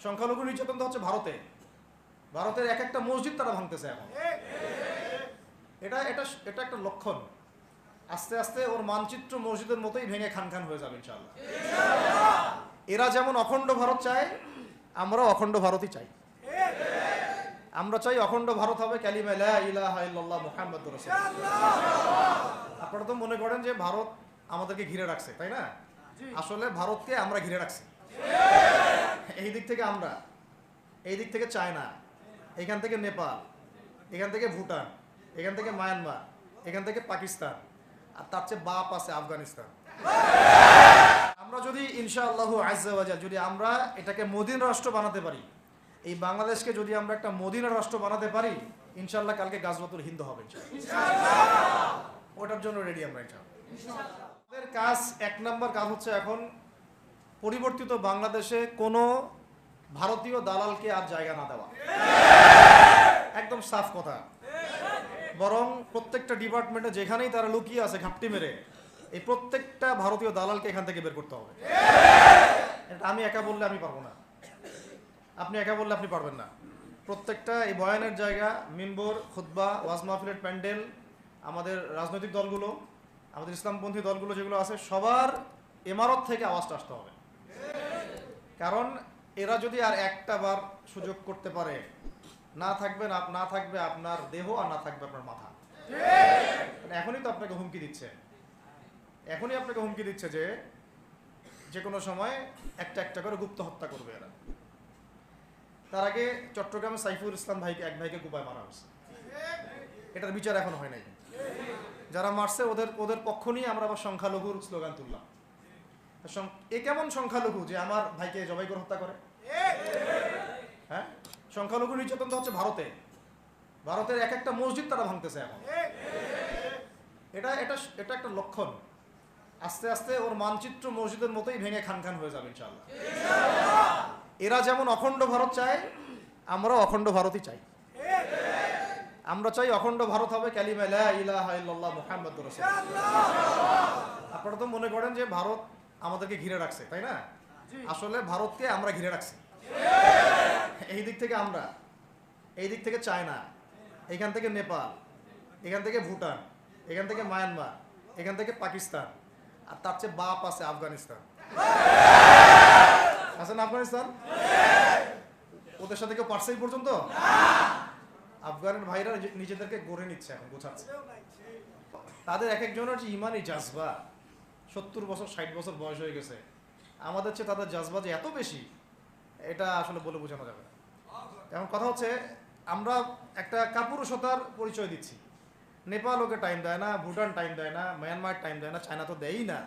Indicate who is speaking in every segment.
Speaker 1: সংখ্যালঘু নির্যাতন তো হচ্ছে ভারতে। ভারতের এক একটা মসজিদ তারা ভাঙতেছে এখন। এটা এটা এটা একটা লক্ষণ। আস্তে আস্তে ওর মানচিত্র মসজিদের মতোই ভেঙে খান খান হয়ে যাবে ইনশাআল্লাহ। এরা যেমন অখণ্ড ভারত চায়, আমরা অখণ্ড ভারতই চাই। আমরা চাই অখণ্ড ভারত হবে কালিমা লা ইলাহা ইল্লাল্লাহ মুহাম্মাদুর রাসূলুল্লাহ। আপনারা তো মনে করেন যে ভারত আমাদেরকে ঘিরে রাখছে, তাই না? আসলে ভারতকে আমরা ঘিরে রাখছি। এই দিক থেকে আমরা, এই দিক থেকে চায়না, এখান থেকে নেপাল, এখান থেকে ভুটান, এখান থেকে মায়ানমার, এখান থেকে পাকিস্তান, আর তার চেয়ে বাপ আছে আফগানিস্তান। আমরা যদি ইনশাআল্লাহু আজ্জা ওয়া জাল যদি আমরা এটাকে মদিনা রাষ্ট্র বানাতে পারি, এই বাংলাদেশকে যদি আমরা একটা মদিনা রাষ্ট্র বানাতে পারি, ইনশাআল্লাহ কালকে গাজওয়াতুল হিন্দ হবে ইনশাআল্লাহ। ওটার জন্য রেডি আমরা ইনশাআল্লাহ। আমাদের কাজ, এক নম্বর কাজ হচ্ছে এখন পরিবর্তিত বাংলাদেশে কোনো ভারতীয় দালালকে আর জায়গা না দেওয়া। একদম সাফ কথা। বরং প্রত্যেকটা ডিপার্টমেন্টে যেখানেই তারা লুকিয়ে আছে ঘাপটি মেরে, এই প্রত্যেকটা ভারতীয় দালালকে এখান থেকে বের করতে হবে। এটা আমি একা বললে আমি পারবো না, আপনি একা বললে আপনি পারবেন না। প্রত্যেকটা এই বয়ানের জায়গা, মিম্বর, খুতবা, ওয়াজ মাহফিলের প্যান্ডেল, আমাদের রাজনৈতিক দলগুলো, আমাদের ইসলামপন্থী দলগুলো যেগুলো আছে, সবার ইমারত থেকে আওয়াজটা আসতে হবে। কারণ এরা যদি আর একটা বার সুযোগ করতে পারে, না থাকবে আপনার দেহ আর না থাকবে আপনার মাথা। এখনই তো আপনাকে হুমকি দিচ্ছে, যে কোনো সময় একটা একটা করে গুপ্ত হত্যা করবে এরা। তার আগে চট্টগ্রামে সাইফুল ইসলাম এক ভাইকে কুপায় মারা হয়েছে, এটার বিচার এখনো হয় নাই। যারা মারছে ওদের পক্ষ নিয়ে আমরা আবার সংখ্যালঘুর স্লোগান তুললাম। এ কেমন সংখ্যালঘু যে আমার ভাইকে জবাই করে হত্যা করে? হ্যাঁ, সংখ্যালঘু নির্যাতন তো হচ্ছে ভারতে। ভারতের এক একটা মসজিদ তারা ভাঙতেছে এখন। এটা এটা এটা একটা লক্ষণ। আস্তে আস্তে ওর মানচিত্র মসজিদের মতোই ভেঙে খান খান হয়ে যাবে ইনশাআল্লাহ। এরা যেমন অখণ্ড ভারত চায়, আমরা অখণ্ড ভারতই চাই। আমরা চাই অখণ্ড ভারত হবে কালিমা লা ইলাহা ইল্লাল্লাহ মুহাম্মাদুর রাসূলুল্লাহ। আপনারা তো মনে করেন যে ভারত আমাদেরকে ঘিরে রাখছে, তাই না? আসলে ভারতকে আমরা ঘিরে রাখছি। এই দিক থেকে আমরা, এই দিক থেকে চায়না, এখান থেকে নেপাল, এখান থেকে ভুটান, এখান থেকে মায়ানমার, এখান থেকে পাকিস্তান, আর তার চেয়ে বাপ আছে আফগানিস্তান। আছে না আফগানিস্তান? ওদের সাথে কেউ পারছে এই পর্যন্ত? আফগানের ভাইরা নিজেদেরকে গড়ে নিচ্ছে, এখন গোছাচ্ছে। তাদের এক একজনের যে ইমানি জাজবা, 70 বছর 60 বছর বয়স হয়ে গেছে, আমাদের চেয়ে তাদের জাজবা যে এত বেশি, এটা আসলে বলে বোঝানো যাবে না। এখন কথা হচ্ছে, আমরা একটা কাপুরুষতার পরিচয় দিচ্ছি। নেপাল ওকে টাইম দেয় না, ভুটান টাইম দেয় না, মায়ানমার টাইম দেয় না, চায়না তো দেয়ই না,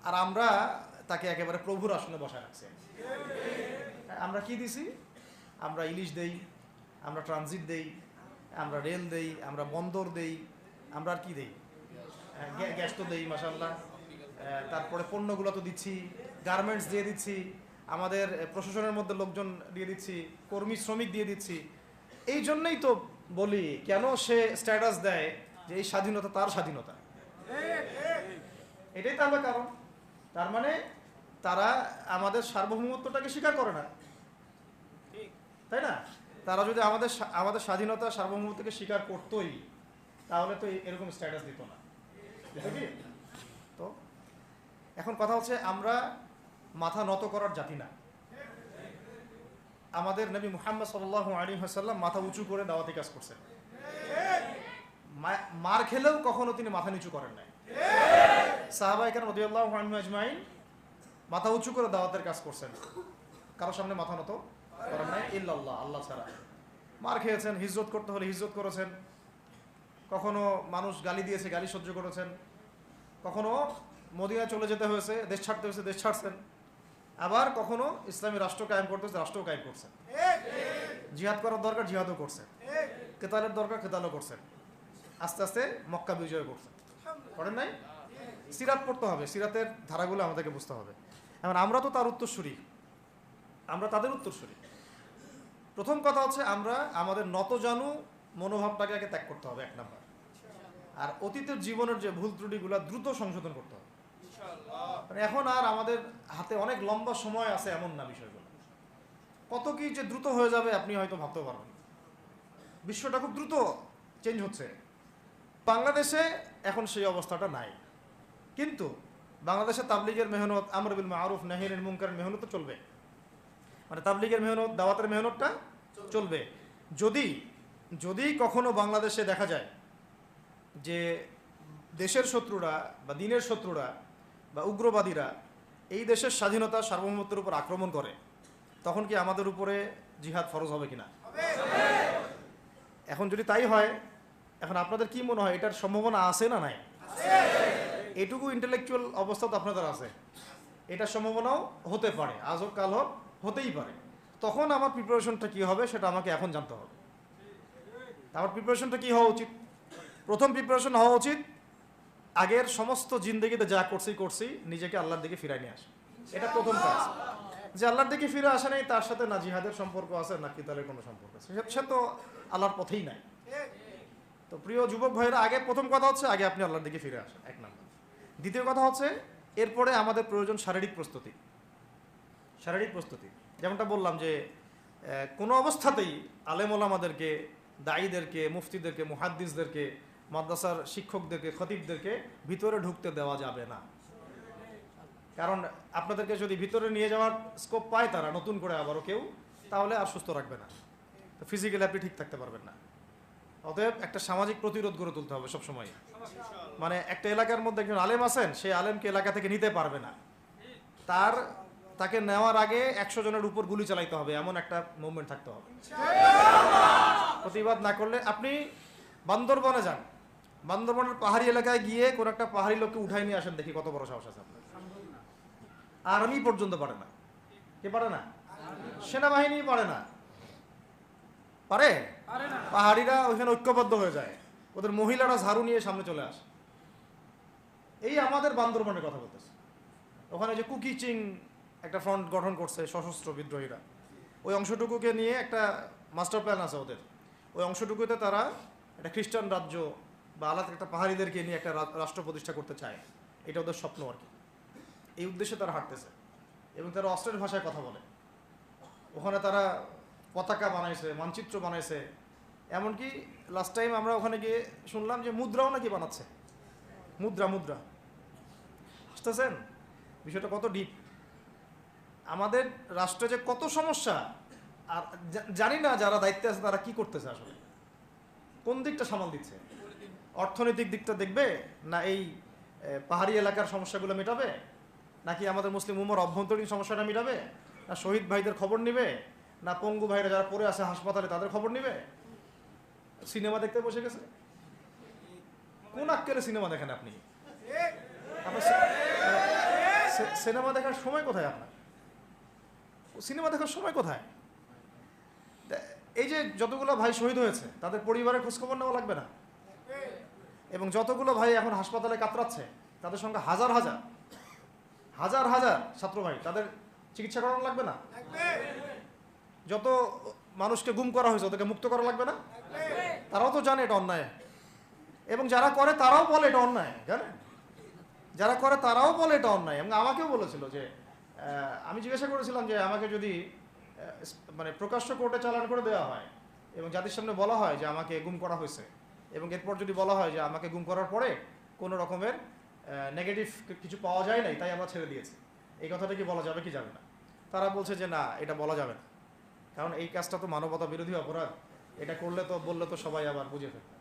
Speaker 1: আর আমরা তাকে একেবারে প্রভুর আসনে বসায় রাখছি। আমরা কি দিছি? আমরা ইলিশ দেই, আমরা ট্রানজিট দেই, আমরা রেল দেই, আমরা বন্দর দেই, আমরা আর কি দেই? গ্যাস তো দেই মাশাআল্লাহ। তারপরে পণ্যগুলো তো দিচ্ছি, গার্মেন্টস দিয়ে দিচ্ছি, আমাদের প্রশাসনের মধ্যে লোকজন দিয়ে দিচ্ছি, কর্মী শ্রমিক দিয়ে দিচ্ছি। এই জন্যই তো বলি, কেন সে স্ট্যাটাস দেয় যে এই স্বাধীনতা তার স্বাধীনতা। এটাই তাহলে কারণ। তার মানে তারা আমাদের সার্বভৌমত্বটাকে স্বীকার করে না, তাই না? তারা যদি আমাদের স্বাধীনতা সার্বভৌমত্বকে স্বীকার করতোই, তাহলে তো এরকম স্ট্যাটাস দিত না। তো এখন কথা হচ্ছে, আমরা মাথা নত করার জাতি না। আমাদের নবী মুহাম্মদ সাল্লাল্লাহু আলাইহি ওয়াসাল্লাম মাথা উঁচু করে দাওয়াতি কাজ করছেন। মার খেলেও কখনো তিনি মাথা নিচু করেন নাই। সাহাবায়ে কেরাম রাদিয়াল্লাহু আনহুম আজমাইন মাথা উঁচু করে দাওয়াতের কাজ করছেন, কারোর সামনে মাথা নত করেন নাই ইল্লাল্লাহ, আল্লাহ ছাড়া। মার খেয়েছেন, হিজরত করতে হলে হিজরত করেছেন, কখনো মানুষ গালি দিয়েছে, গালি সহ্য করেছেন, কখনো মদিনায় চলে যেতে হয়েছে, দেশ ছাড়তে হয়েছে, দেশ ছাড়ছেন, আবার কখনো ইসলামী রাষ্ট্র কায়েম করতে হয়েছে, রাষ্ট্রও কায়েম করছেন। জিহাদ করার দরকার, জিহাদও করছেন, কেতালের দরকার, কেতালও করছেন। আস্তে আস্তে মক্কা বিজয় করছেন, করেন নাই? সিরাত পড়তে হবে, সিরাতের ধারাগুলো আমাদেরকে বুঝতে হবে। এখন আমরা তো তার উত্তরসূরি, আমরা তাদের উত্তরসূরি। প্রথম কথা হচ্ছে, আমরা আমাদের নতজানু মনোভাবটাকে আগে ত্যাগ করতে হবে, এক নাম্বার। আর অতীতের জীবনের যে ভুল ত্রুটিগুলো দ্রুত সংশোধন করতে হবে। এখন আর আমাদের হাতে অনেক লম্বা সময় আছে এমন না বিষয়গুলো। কত কি যে দ্রুত হয়ে যাবে আপনি হয়তো ভাবতে পারবেন। বিশ্বটা খুব দ্রুত চেঞ্জ হচ্ছে। বাংলাদেশে এখন সেই অবস্থাটা নাই, কিন্তু বাংলাদেশে তাবলিগের মেহনত, আমর বিল মারুফ নাহি আনিল মুনকারের মেহনত তো চলবে। মানে তাবলিগের মেহনত, দাওয়াতের মেহনতটা চলবে। যদি যদি কখনো বাংলাদেশে দেখা যায় যে দেশের শত্রুরা বা দিনের শত্রুরা বা উগ্রবাদীরা এই দেশের স্বাধীনতা সার্বভৌমত্বের উপর আক্রমণ করে, তখন কি আমাদের উপরে জিহাদ ফরজ হবে কিনা? এখন যদি তাই হয়, এখন আপনাদের কি মনে হয় এটার সম্ভাবনা আছে না নাই? এটুকু ইন্টেলেকচুয়াল অবস্থা তো আপনাদের আছে, এটার সম্ভাবনাও হতে পারে, আজ হোক কাল হোক, হতেই পারে। তখন আমার প্রিপারেশনটা কি হবে সেটা আমাকে এখন জানতে হবে। আমার প্রিপারেশনটা কি হওয়া উচিত? প্রথম প্রিপারেশন হওয়া উচিত আগের সমস্ত জিন্দেগিতে যা করছি নিজেকে আল্লাহর দিকে ফিরাই নিয়ে আসে। এটা প্রথম কাজ। যে আল্লাহর দিকে ফিরে আসে নাই, তার সাথে না জিহাদের সম্পর্ক আছে না কিতালের কোনো সম্পর্ক আছে, সে তো আল্লাহর পথেই নাই। তো প্রিয় যুবক ভাইরা, আগে প্রথম কথা হচ্ছে আগে আপনি আল্লাহর দিকে ফিরে আসেন, এক নম্বর। দ্বিতীয় কথা হচ্ছে এরপরে আমাদের প্রয়োজন শারীরিক প্রস্তুতি। শারীরিক প্রস্তুতি যেমনটা বললাম যে কোনো অবস্থাতেই আলেম ওলামাদেরকে, দায়ীদেরকে, মুফতিদেরকে, মুহাদ্দিসদেরকে, মাদ্রাসার শিক্ষকদেরকে, খতিবদেরকে ভিতরে ঢুকতে দেওয়া যাবে না। কারণ আপনাদেরকে যদি ভিতরে নিয়ে যাওয়ার স্কোপ পায় তারা নতুন করে আবারও কেউ, তাহলে আর সুস্থ রাখবে না, তো ফিজিক্যালি আপনি ঠিক থাকতে পারবেন না। অতএব একটা সামাজিক প্রতিরোধ গড়ে তুলতে হবে সবসময়। মানে একটা এলাকার মধ্যে একজন আলেম আছেন, সেই আলেমকে এলাকা থেকে নিতে পারবে না, তাকে নেওয়ার আগে 100 জনের উপর গুলি চালাইতে হবে, এমন একটা মুভমেন্ট থাকতে হবে। প্রতিবাদ না করলে আপনি বান্দরবনে যান, বান্দরবনের পাহাড়ি এলাকায় গিয়ে কোন একটা পাহাড়ি লোককে উঠাই নিয়ে আসেন, দেখি কত বড় সাহস আছে আপনার। আর্মি পর্যন্ত পারে না। কে পারে না? সেনাবাহিনী পারে না। পারে? পাহাড়িরা ওইখানে ঐক্যবদ্ধ হয়ে যায়, ওদের মহিলারা ঝাড়ু নিয়ে সামনে চলে আসে। এই আমাদের বান্দরবনের কথা বলতেছে। ওখানে যে কুকি চিং একটা ফ্রন্ট গঠন করছে সশস্ত্র বিদ্রোহীরা, ওই অংশটুকুকে নিয়ে একটা মাস্টার প্ল্যান আছে ওদের। ওই অংশটুকুতে তারা একটা খ্রিস্টান রাজ্য বা আলাদা একটা পাহাড়িদেরকে নিয়ে একটা রাষ্ট্র প্রতিষ্ঠা করতে চায়, এটা ওদের স্বপ্ন আর কি। এই উদ্দেশ্যে তারা হাঁটতেছে এবং তারা অস্ট্রের ভাষায় কথা বলে। ওখানে তারা পতাকা বানাইছে, মানচিত্র বানাইছে, এমনকি লাস্ট টাইম আমরা ওখানে গিয়ে শুনলাম যে মুদ্রাও নাকি বানাচ্ছে। মুদ্রা বুঝতেছেন বিষয়টা কত ডিপ? আমাদের রাষ্ট্রে যে কত সমস্যা, আর জানি না যারা দায়িত্বে আছে তারা কি করতেছে, আসলে কোন দিকটা সামাল দিচ্ছে। অর্থনৈতিক দিকটা দেখবে না এই পাহাড়ি এলাকার সমস্যাগুলো মেটাবে, নাকি আমাদের মুসলিম উম্মার অভ্যন্তরীণ সমস্যাটা মেটাবে, না শহীদ ভাইদের খবর নিবে, না পঙ্গু ভাইরা যারা পড়ে আছে হাসপাতালে তাদের খবর নিবে? সিনেমা দেখতে বসে গেছে। কোন আক্কেলে সিনেমা দেখেন আপনি? সিনেমা দেখার সময় কোথায় আপনার? সিনেমা দেখার সময় কোথায়? এই যে যতগুলো ভাই শহীদ হয়েছে তাদের পরিবারের খোঁজখবর নেওয়া লাগবে না? এবং যতগুলো ভাই এখন হাসপাতালে কাতরাচ্ছে তাদের সঙ্গে হাজার হাজার হাজার হাজার ছাত্র ভাই, তাদের চিকিৎসা করানো লাগবে না? যত মানুষকে গুম করা হয়েছে ওদেরকে মুক্ত করা লাগবে না? তারাও তো জানে এটা অন্যায়, এবং যারা করে তারাও বলে এটা অন্যায়। জানেন, যারা করে তারাও বলে এটা অন্যায়। এবং আমাকেও বলেছিল যে, আমি জিজ্ঞাসা করেছিলাম যে আমাকে যদি মানে প্রকাশ্য কোর্টে চালান করে দেওয়া হয় এবং জাতির সামনে বলা হয় যে আমাকে গুম করা হয়েছে, এবং এরপর যদি বলা হয় যে আমাকে গুম করার পরে কোনো রকমের নেগেটিভ কিছু পাওয়া যায় নাই তাই আমরা ছেড়ে দিয়েছি, এই কথাটা কি বলা যাবে কি যাবে না? তারা বলছে যে না, এটা বলা যাবে না, কারণ এই কাজটা তো মানবতা বিরোধী অপরাধ, এটা করলে তো বললে তো সবাই আবার বুঝে ফেলবে।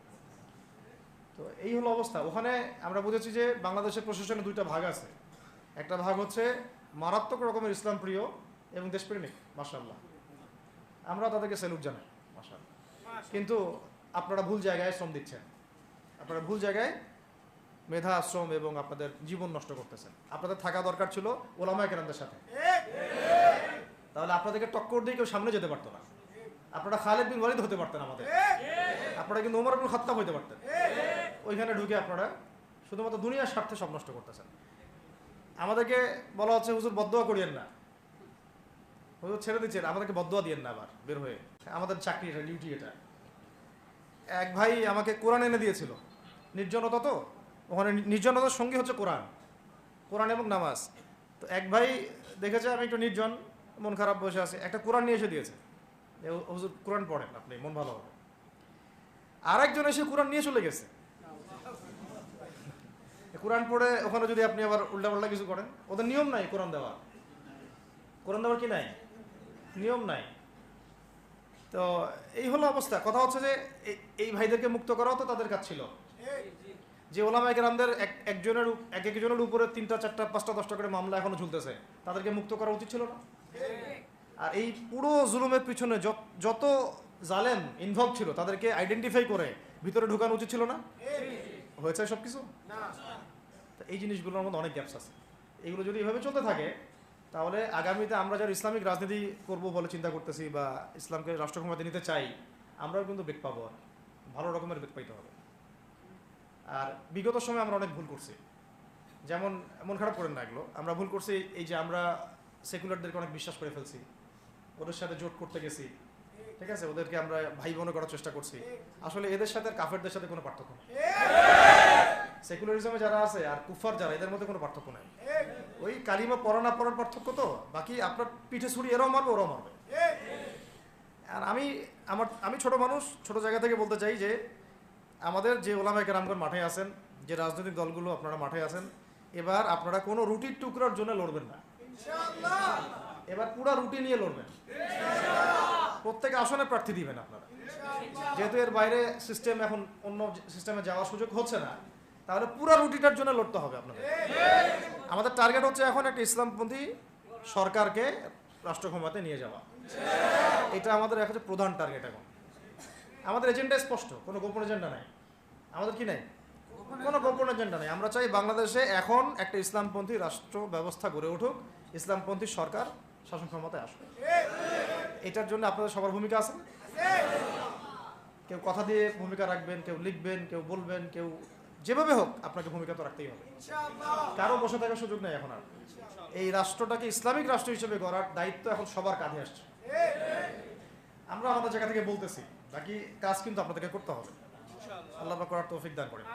Speaker 1: তো এই হলো অবস্থা। ওখানে আমরা বুঝেছি যে বাংলাদেশের প্রশাসনে দুইটা ভাগ আছে। একটা ভাগ হচ্ছে মারাত্মক রকমের ইসলাম প্রিয় এবং দেশপ্রেমিক, মাশাআল্লাহ, আমরা তাদেরকে স্যালুট জানাই, মাশাআল্লাহ। কিন্তু আপনারা ভুল জায়গায় শ্রম দিচ্ছেন, আপনারা ভুল জায়গায় মেধা, শ্রম এবং আপনাদের জীবন নষ্ট করতেছেন। আপনাদের থাকা দরকার ছিল ওলামায়ে কেরামদের সাথে, তাহলে আপনাদেরকে টক্কর দিয়ে কেউ সামনে যেতে পারতো না। আপনারা খালিদ বিন ওয়ালিদ হতে পারতেন আমাদের, আপনারা কিন্তু ওমর ইবনে খাত্তাব হতে পারতেন। ওইখানে ঢুকে আপনারা শুধুমাত্র দুনিয়ার স্বার্থে সব নষ্ট করতেছেন। আমাদেরকে বলা হচ্ছে হুজুর বদদোয়া করিয়েন না, হুজুর ছেড়ে দিচ্ছেন, আমাদেরকে বদদোয়া দিয়েন না আবার বের হয়ে। আমাদের চাকরি এটা, ডিউটি এটা। এক ভাই আমাকে কোরআন এনে দিয়েছিল, নির্জনতা তো, ওখানে নির্জনতার সঙ্গী হচ্ছে কোরআন এবং নামাজ। তো এক ভাই দেখেছে আমি একটু নির্জন, মন খারাপ বসে আছে, একটা কোরআন নিয়ে এসে দিয়েছে, হুজুর কোরআন পড়েন আপনি, মন ভালো হবে। আর একজন এসে কোরআন নিয়ে চলে গেছে। কোরআন পড়ে ওখানে যদি আপনি আবার উল্টাপাল্টা কিছু করেন, ওদের নিয়ম নাই কোরআন দেওয়ার। কোরআন দেওয়ার কি নাই? নিয়ম নাই। তো এই হলো অবস্থা। কথা হচ্ছে যে এই ভাইদেরকে মুক্ত করাও তো তাদের কাজ ছিল। যে ওলামায়ে কেরামদের একজনের উপরে 3টা 4টা 5টা 10টা করে মামলা এখনো ঝুলতেছে, তাদেরকে মুক্ত করা উচিত ছিল না? আর এই পুরো জুলুমের পিছনে যত জালেম ইনভলভ ছিল তাদেরকে আইডেন্টিফাই করে ভিতরে ঢুকানো উচিত ছিল না? হয়েছে সব কিছু? এই জিনিসগুলোর মধ্যে অনেক গ্যাপস আছে। এগুলো যদি এভাবে চলতে থাকে তাহলে আগামীতে আমরা যারা ইসলামিক রাজনীতি করব বলে চিন্তা করতেছি বা ইসলামকে রাষ্ট্র ক্ষমতায় নিতে চাই, আমরাও কিন্তু বেগ পাবো, আর ভালো রকমের বেগ পাইতে হবে। আর বিগত সময়ে আমরা অনেক ভুল করছি, যেমন মন খারাপ করেন না এগুলো, আমরা ভুল করছি এই যে আমরা সেকুলারদেরকে অনেক বিশ্বাস করে ফেলছি, ওদের সাথে জোট করতে গেছি, ঠিক আছে, ওদেরকে আমরা ভাই বোন করার চেষ্টা করছি। আসলে এদের সাথে আর কাফেরদের সাথে কোনো পার্থক্য নেই। সেকুলারিজমে যারা আছে আর কুফার যারা, এদের মধ্যে কোনো পার্থক্য নাই। ওই কালিমা পড়া না পড়ার পার্থক্য, তো বাকি আপনার পিঠে ছুরি এরাও মারবে ওরাও মারবে। আর আমি ছোট মানুষ, ছোট জায়গা থেকে বলতে চাই যে আমাদের যে ওলামায়ে কেরামগণ মাঠে আছেন, যে রাজনৈতিক দলগুলো আপনারা মাঠে আছেন, এবার আপনারা কোনো রুটির টুকরার জন্য লড়বেন না, এবার পুরো রুটি নিয়ে লড়বেন। প্রত্যেক আসনে প্রার্থী দিবেন আপনারা, যেহেতু এর বাইরে সিস্টেম এখন অন্য সিস্টেমে যাওয়ার সুযোগ হচ্ছে না, তাহলে পুরো রুটিটার জন্য লড়তে হবে আপনাদের। আমাদের টার্গেট হচ্ছে এখন একটা ইসলামপন্থী সরকারকে রাষ্ট্র ক্ষমতায় নিয়ে যাওয়া, এটা আমাদের এখন প্রধান টার্গেট। এখন আমাদের এজেন্ডা স্পষ্ট, কোনো গোপন এজেন্ডা নাই। আমাদের কি নাই? কোনো গোপন এজেন্ডা নাই। আমরা চাই বাংলাদেশে এখন একটা ইসলামপন্থী রাষ্ট্র ব্যবস্থা গড়ে উঠুক, ইসলামপন্থী সরকার শাসন ক্ষমতায় আসবে। এটার জন্য আপনাদের সবার ভূমিকা আছে। কেউ কথা দিয়ে ভূমিকা রাখবেন, কেউ লিখবেন, কেউ বলবেন, কেউ যেভাবে হোক আপনাকে ভূমিকা তো রাখতেই হবে। কারো বসে থাকার সুযোগ নেই এখন আর। এই রাষ্ট্রটাকে ইসলামিক রাষ্ট্র হিসেবে গড়ার দায়িত্ব এখন সবার কাঁধে আসছে। আমরা আমাদের জায়গা থেকে বলতেছি, বাকি কাজ কিন্তু আপনাদেরকে করতে হবে। আল্লাহ পাক করার তৌফিক দান করেন।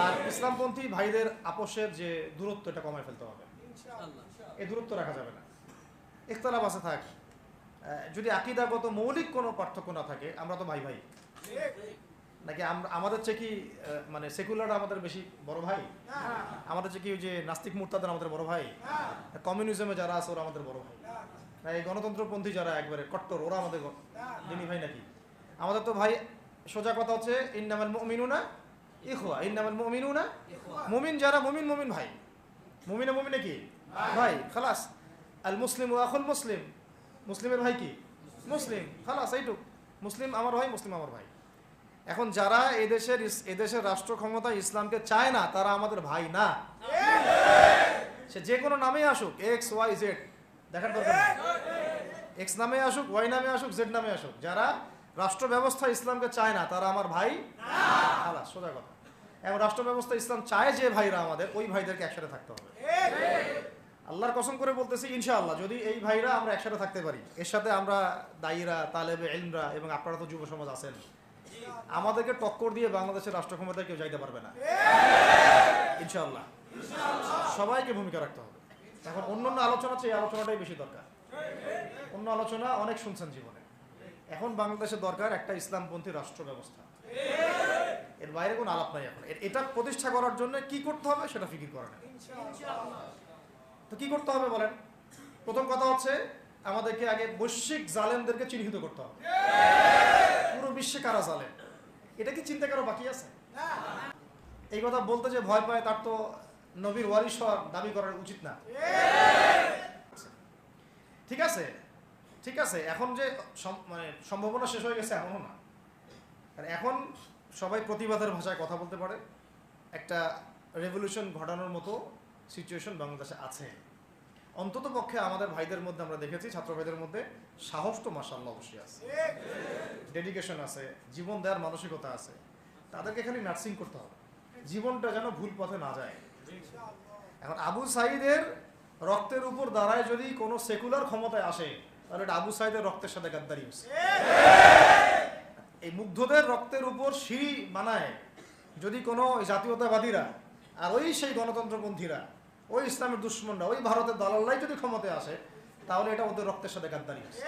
Speaker 1: আর ইসলামপন্থী ভাইদের আপোষের যে দূরত্ব, এটা কমায় ফেলতে হবে। এই দূরত্ব রাখা যাবে না। ইখতিলাফ আছে থাক, যদি আকীদাগত মৌলিক কোনো পার্থক্য না থাকে, আমরা তো ভাই ভাই নাকি? আমাদের চেয়ে কি মানে সেকুলাররা আমাদের বেশি বড় ভাই? আমাদের চেয়ে কি ওই যে নাস্তিক মুরতাদরা আমাদের বড় ভাই? কমিউনিজমে যারা আছে ওরা আমাদের বড় ভাই? না এই গণতন্ত্রপন্থী যারা একবারে কট্টর, ওরা আমাদের দিনী ভাই নাকি? আমাদের তো ভাই, সোজা কথা হচ্ছে ইন্নামাল মুমিনুনা ইখওয়া, ইন্নামাল মুমিনুনা, মুমিন যারা মুমিন, মুমিন ভাই। মুমিনে মুমিনে কি ভাই, খালাস। আল মুসলিম ওয়া আখুল মুসলিম, মুসলিমের ভাই কি মুসলিম, খালাস, এইটুক। মুসলিম আমার ভাই, মুসলিম আমার ভাই। এখন যারা এদেশের রাষ্ট্র ক্ষমতায় ইসলামকে চায় না, তারা আমাদের ভাই না। সে যে কোনো নামে আসুক, এক্স ওয়াই জেড, দেখার দরকার নেই। এক্স নামে আসুক, ওয়াই নামে আসুক, জেড নামে আসুক, যারা রাষ্ট্র ব্যবস্থা ইসলামকে চায় না তারা আমার ভাই খালাস, সোজা কথা। এবং রাষ্ট্র ব্যবস্থা ইসলাম চায় যে ভাইরা আমাদের, ওই ভাইদেরকে একসাথে থাকতে হবে। আল্লাহর কসম করে বলতেছি, ইনশাআল্লাহ যদি এই ভাইরা আমরা একসাথে থাকতে পারি, এর সাথে আমরা দায়ীরা, তালেবে ইলমরা এবং আপনারা তো যুব সমাজ আছেন, আমাদেরকে টক্কর দিয়ে বাংলাদেশের রাষ্ট্র ক্ষমতায় কেউ যাইতে পারবে না ইনশাআল্লাহ। সবাইকে ভূমিকা রাখতে হবে। এখন অন্যান্য আলোচনা চেয়ে এই আলোচনাটাই বেশি দরকার। অন্য আলোচনা অনেক শুনছেন জীবনে, এখন বাংলাদেশের দরকার একটা ইসলামপন্থী রাষ্ট্র ব্যবস্থা। এর বাইরে কোনো আলাপ নাই এখন। এটা প্রতিষ্ঠা করার জন্য কি করতে হবে সেটা ফিকির করা না। তো কি করতে হবে বলেন? প্রথম কথা হচ্ছে আমাদেরকে আগে বৈশ্বিক জালেমদেরকে চিহ্নিত করতে হবে। পুরো বিশ্বে কারা জালেম, এটা কি চিন্তা করা বাকি আছে? এই কথা বলতে যে ভয় পায়, তার তো নবীর ওয়ারিস হওয়ার দাবি করার উচিত না। ঠিক আছে, ঠিক আছে, এখন যে মানে সম্ভাবনা শেষ হয়ে গেছে এমনও না। আর এখন সবাই প্রতিবাদের ভাষায় কথা বলতে পারে, একটা রেভলিউশন ঘটানোর মতো সিচুয়েশন বাংলাদেশে আছে। অন্তত পক্ষে আমাদের ভাইদের মধ্যে আমরা দেখেছি, ছাত্র ভাইদের মধ্যে সাহস তো মাশাআল্লাহ অবশ্যই আছে, ডেডিকেশন আছে, জীবন দেওয়ার মানসিকতা আছে। তাদেরকে খালি নার্সিং করতে হবে, জীবনটা যেন ভুল পথে না যায়। এখন আবু সাঈদের রক্তের উপর দাঁড়ায় যদি কোনো সেকুলার ক্ষমতায় আসে, তাহলে এটা আবু সাঈদের রক্তের সাথে গাদ্দারি হচ্ছে। এই মুগ্ধদের রক্তের উপর সিঁড়ি বানায় যদি কোনো জাতীয়তাবাদীরা আর ওই সেই গণতন্ত্রপন্থীরা, ওই ইসলামের দুশ্মনরা, ওই ভারতের দালাল্লাই যদি ক্ষমতায় আসে, তাহলে এটা ওদের রক্তের সাথে গাদ্দারি আছে।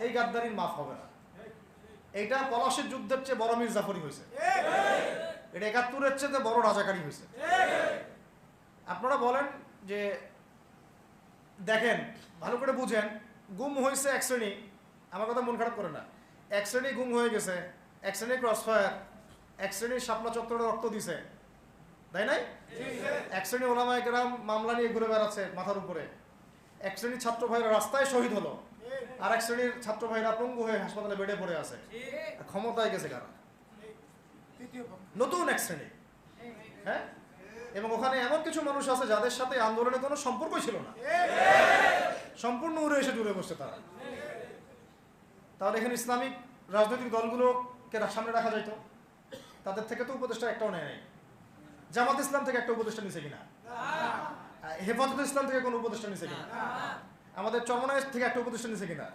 Speaker 1: এই গাদ্দারির মাফ হবে না। এইটা পলাশির যুদ্ধের চেয়ে বড় মির্জাফরি হয়েছে, এটা ৭১-এর চেয়ে বড় রাজাকারী হয়েছে। আপনারা বলেন যে দেখেন ভালো করে বুঝেন, গুম হয়েছে এক শ্রেণী, আমার কথা মন খারাপ করে না, এক শ্রেণী গুম হয়ে গেছে, এক শ্রেণী ক্রসফায়ার, এক শ্রেণী শাপলা চত্বরে রক্ত দিছে, তাই নাই? এক শ্রেণী ওলামায়ে কেরাম মামলা নিয়ে ঘুরে বেড়াচ্ছে মাথার উপরে, এক শ্রেণীর ছাত্র ভাইরা রাস্তায় শহীদ হলো, আর এক শ্রেণীর ছাত্র ভাইরা পঙ্গু হয়ে হাসপাতালে বেডে পড়ে আছে। ক্ষমতায় গেছে কারা? নতুন এক শ্রেণী। হ্যাঁ, এবং ওখানে এমন কিছু মানুষ আছে যাদের সাথে আন্দোলনের কোনো সম্পর্কই ছিল না, সম্পূর্ণ উড়ে এসে জুড়ে বসছে তারা। তাহলে এখানে ইসলামিক রাজনৈতিক দলগুলোকে সামনে রাখা যাইতো, তাদের থেকে তো উপদেষ্টা একটাও নেয় নাই। জামাত ইসলাম থেকে একটা উপদেষ্টা নিছে কিনা? হেফাজত ইসলাম থেকে কোনো উপদেষ্টা নিছে কিনা? আমাদের চরমনায় থেকে একটা উপদেষ্টা নিছে কিনা?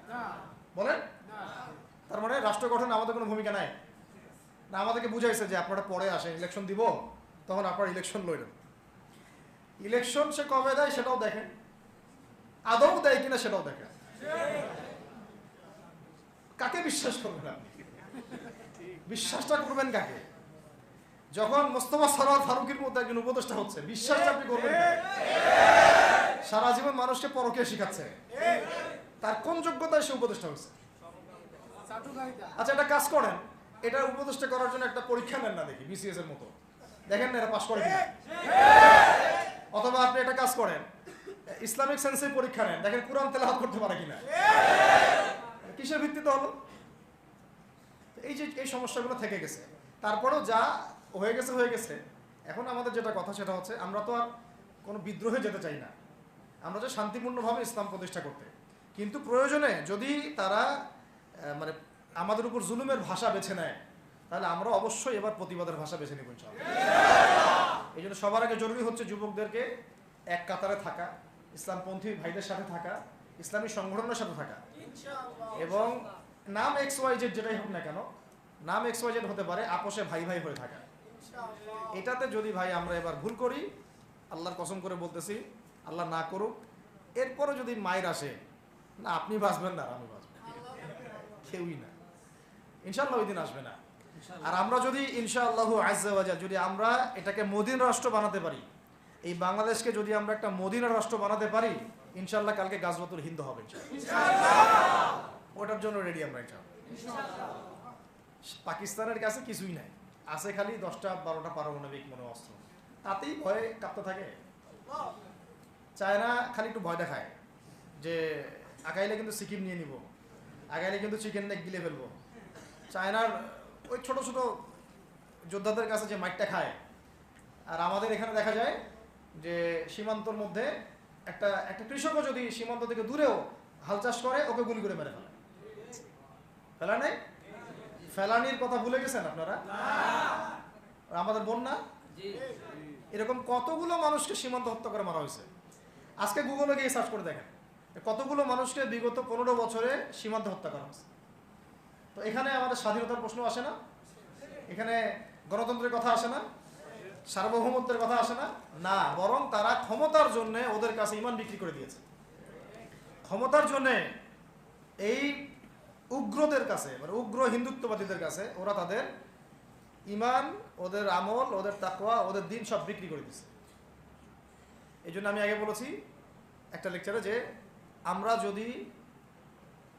Speaker 1: বলেন। তার মানে রাষ্ট্র গঠনে আমাদের কোনো ভূমিকা নাই না। আমাদেরকে বুঝাইছে যে আপনারা পরে আসেন, ইলেকশন দিব, তখন আপনারা ইলেকশন লড়েন। ইলেকশন সে কবে দেয় সেটাও দেখেন, আদৌ দেয় কিনা সেটাও দেখেন। কাকে বিশ্বাস করবেন আপনি? বিশ্বাসটা করবেন কাকে? যখন মোস্তফা সরোয়ার ফারুকের মধ্যে একজন উপদেষ্টা হচ্ছে, বিশ্বাসটা আপনি করবেন কাকে? সারা জীবন মানুষকে পরকীয়া শিখাচ্ছে, তার কোন যোগ্যতায় সে উপদেষ্টা হচ্ছে? আচ্ছা, একটা কাজ করেন, এটা উপদেষ্টা করার জন্য একটা পরীক্ষা নেন না, দেখি বিসিএস এর মতো, দেখেন না এরা পাস করে কিনা। অথবা আপনি একটা কাজ করেন, ইসলামিক সেন্সের পরীক্ষা নেন, দেখেন কোরআন তেলাওয়াত করতে পারে কিনা। কিসের ভিত্তিতে হলো? এই যে এই সমস্যাগুলো থেকে গেছে। তারপরেও যা হয়ে গেছে হয়ে গেছে। এখন আমাদের যেটা কথা সেটা হচ্ছে, আমরা তো আর কোনো বিদ্রোহে যেতে চাই না, আমরা যে শান্তিপূর্ণভাবে ইসলাম প্রতিষ্ঠা করতে। কিন্তু প্রয়োজনে যদি তারা মানে আমাদের উপর জুলুমের ভাষা বেছে নেয়, তাহলে আমরা অবশ্যই এবার প্রতিবাদের ভাষা বেছে নিব ইনশাআল্লাহ। এই জন্য সবার আগে জরুরি হচ্ছে যুবকদেরকে এক কাতারে থাকা, ইসলামপন্থী ভাইদের সাথে থাকা, ইসলামী সংগঠনের সাথে থাকা, এবং নাম XYZ যেটাই হোক না কেন, নাম XYZ হতে পারে, আপোষে ভাই ভাই হয়ে থাকা। এটাতে যদি ভাই আমরা এবার ভুল করি, আল্লাহর কসম করে বলতেছি, আল্লাহ না করুক, এরপরে যদি মায়ের আসে, না আপনি বাঁচবেন না আমি বাঁচব, কেউই না, ইনশাআল্লাহ ওই দিন আসবে না। আর আমরা যদি ইনশাআল্লাহ আজ্জা ওয়া জাল যদি আমরা এটাকে মদিনা রাষ্ট্র বানাতে পারি, এই বাংলাদেশকে যদি আমরা একটা মদিনা রাষ্ট্র বানাতে পারি, ইনশাআল্লাহ কালকে গাজওয়াতুল হিন্দ হবে ইনশাআল্লাহ। ওটার জন্য রেডি আমরা ইনশাআল্লাহ। পাকিস্তানের কাছে কিছুই নাই, আছে খালি 10টা 12টা পারমাণবিক মনে অস্ত্র, তাতেই ভয়ে কাঁপতে থাকে। চায়না খালি একটু ভয় দেখায় যে আগাইলে কিন্তু সিকিম নিয়ে নিব, আগাইলে কিন্তু চিকেন নেক গিলে ফেলবো। চায়নার ওই ছোট ছোট যোদ্ধাদের কাছে যে মাইটটা খায়, আর আমাদের এখানে দেখা যায় যে সীমান্তর মধ্যে একটা কৃষকও যদি সীমান্ত থেকে দূরেও হাল চাষ করে, ওকে গুলি করে মেরে ফেলে। ফেলা নেই, ফেলানির কথা ভুলে গেছেন আপনারা? আমাদের বন্যা, এরকম কতগুলো মানুষকে সীমান্ত হত্যা করে মারা হয়েছে। আজকে গুগলে গিয়ে সার্চ করে দেখেন কতগুলো মানুষকে বিগত 15 বছরে সীমান্ত হত্যা করা হয়েছে। তো এখানে আমাদের স্বাধীনতার প্রশ্ন আসে না, এখানে গণতন্ত্রের কথা আসে না, সার্বভৌমত্বের কথা আসে না, না, বরং তারা ক্ষমতার জন্য ওদের কাছে ঈমান বিক্রি করে দিয়েছে। ক্ষমতার জন্য এই উগ্রদের কাছে, মানে উগ্র হিন্দুত্ববাদীদের কাছে ওরা তাদের ঈমান, ওদের আমল, ওদের তাকওয়া, ওদের দিন সব বিক্রি করে দিয়েছে। এই জন্য আমি আগে বলেছি একটা লেকচারে যে আমরা যদি